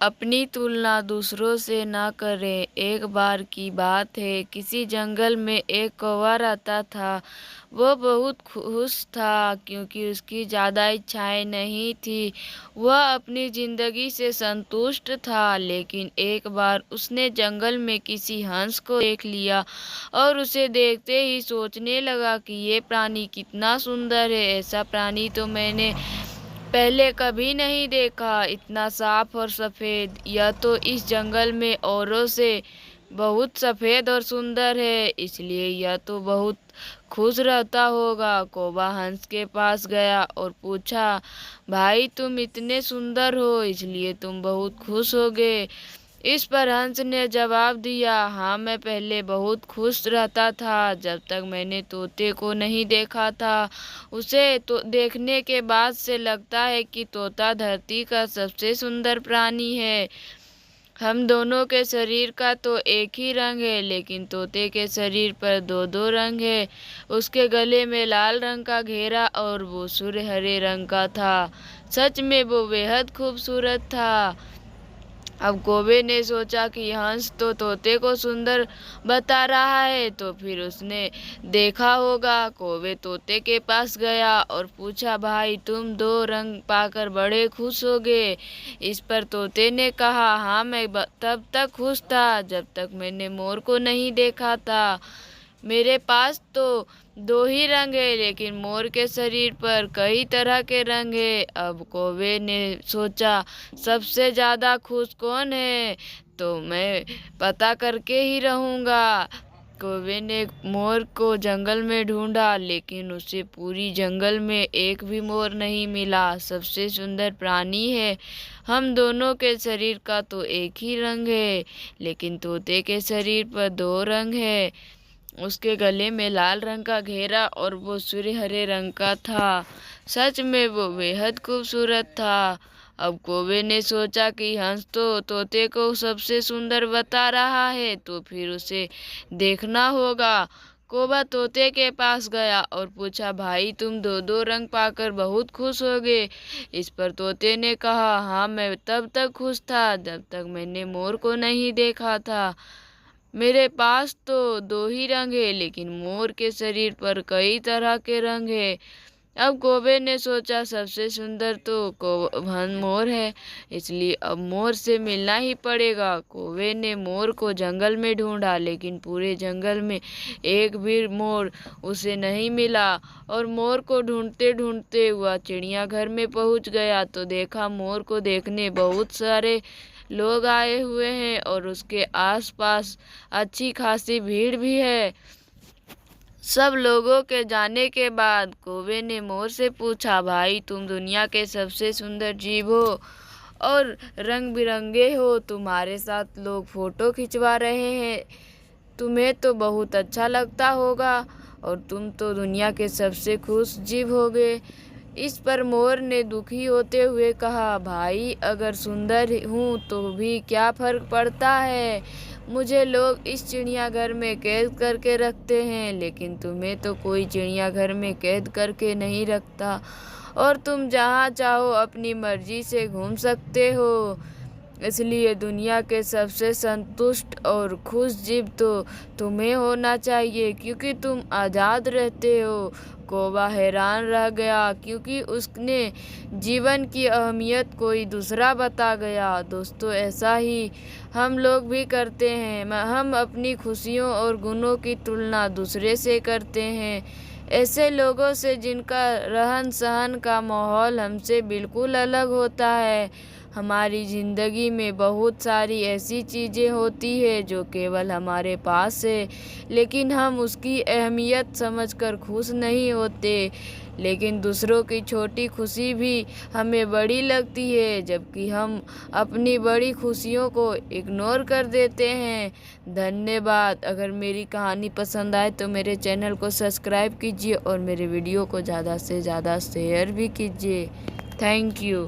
अपनी तुलना दूसरों से ना करें। एक बार की बात है, किसी जंगल में एक कौवा रहता था। वो बहुत खुश था क्योंकि उसकी ज़्यादा इच्छाएं नहीं थी। वह अपनी ज़िंदगी से संतुष्ट था, लेकिन एक बार उसने जंगल में किसी हंस को देख लिया और उसे देखते ही सोचने लगा कि ये प्राणी कितना सुंदर है। ऐसा प्राणी तो मैंने पहले कभी नहीं देखा, इतना साफ और सफेद। यह तो इस जंगल में औरों से बहुत सफेद और सुंदर है, इसलिए यह तो बहुत खुश रहता होगा। कौवा हंस के पास गया और पूछा, भाई तुम इतने सुंदर हो, इसलिए तुम बहुत खुश होगे। इस पर हंस ने जवाब दिया, हाँ मैं पहले बहुत खुश रहता था जब तक मैंने तोते को नहीं देखा था। उसे तो देखने के बाद से लगता है कि तोता धरती का सबसे सुंदर प्राणी है। हम दोनों के शरीर का तो एक ही रंग है, लेकिन तोते के शरीर पर दो दो रंग है। उसके गले में लाल रंग का घेरा और वो सूर्य हरे रंग का था। सच में वो बेहद खूबसूरत था। अब कौवे ने सोचा कि हंस तो तोते को सुंदर बता रहा है, तो फिर उसने देखा होगा। कौवे तोते के पास गया और पूछा, भाई तुम दो रंग पाकर बड़े खुश होगे। इस पर तोते ने कहा, हाँ मैं तब तक खुश था जब तक मैंने मोर को नहीं देखा था। मेरे पास तो दो ही रंग है, लेकिन मोर के शरीर पर कई तरह के रंग है। अब कौवे ने सोचा, सबसे ज्यादा खुश कौन है, तो मैं पता करके ही रहूंगा। कौवे ने मोर को जंगल में ढूंढा, लेकिन उसे पूरी जंगल में एक भी मोर नहीं मिला। सबसे सुंदर प्राणी है, हम दोनों के शरीर का तो एक ही रंग है, लेकिन तोते के शरीर पर दो रंग है। उसके गले में लाल रंग का घेरा और वो सूर्य हरे रंग का था। सच में वो बेहद खूबसूरत था। अब कौवे ने सोचा कि हंस तो तोते को सबसे सुंदर बता रहा है, तो फिर उसे देखना होगा। कौवा तोते के पास गया और पूछा, भाई तुम दो दो रंग पाकर बहुत खुश होगे। इस पर तोते ने कहा, हाँ मैं तब तक खुश था जब तक मैंने मोर को नहीं देखा था। मेरे पास तो दो ही रंग है, लेकिन मोर के शरीर पर कई तरह के रंग है। अब कौवे ने सोचा, सबसे सुंदर तो मोर है, इसलिए अब मोर से मिलना ही पड़ेगा। कौवे ने मोर को जंगल में ढूंढा, लेकिन पूरे जंगल में एक भी मोर उसे नहीं मिला। और मोर को ढूंढते ढूंढते वह चिड़ियाघर में पहुंच गया, तो देखा मोर को देखने बहुत सारे लोग आए हुए हैं और उसके आसपास अच्छी खासी भीड़ भी है। सब लोगों के जाने के बाद कौवे ने मोर से पूछा, भाई तुम दुनिया के सबसे सुंदर जीव हो और रंग बिरंगे हो, तुम्हारे साथ लोग फोटो खिंचवा रहे हैं, तुम्हें तो बहुत अच्छा लगता होगा और तुम तो दुनिया के सबसे खुश जीव होगे। इस पर मोर ने दुखी होते हुए कहा, भाई अगर सुंदर हूँ तो भी क्या फर्क पड़ता है, मुझे लोग इस चिड़ियाघर में कैद करके रखते हैं, लेकिन तुम्हें तो कोई चिड़ियाघर में कैद करके नहीं रखता और तुम जहाँ चाहो अपनी मर्जी से घूम सकते हो। इसलिए दुनिया के सबसे संतुष्ट और खुश जीव तो तुम्हें होना चाहिए, क्योंकि तुम आज़ाद रहते हो। कौवा हैरान रह गया क्योंकि उसने जीवन की अहमियत कोई दूसरा बता गया। दोस्तों, ऐसा ही हम लोग भी करते हैं। हम अपनी खुशियों और गुणों की तुलना दूसरे से करते हैं, ऐसे लोगों से जिनका रहन सहन का माहौल हमसे बिल्कुल अलग होता है। हमारी ज़िंदगी में बहुत सारी ऐसी चीज़ें होती है जो केवल हमारे पास है, लेकिन हम उसकी अहमियत समझकर खुश नहीं होते। लेकिन दूसरों की छोटी खुशी भी हमें बड़ी लगती है, जबकि हम अपनी बड़ी खुशियों को इग्नोर कर देते हैं। धन्यवाद। अगर मेरी कहानी पसंद आए तो मेरे चैनल को सब्सक्राइब कीजिए और मेरे वीडियो को ज़्यादा से ज़्यादा शेयर भी कीजिए। Thank you.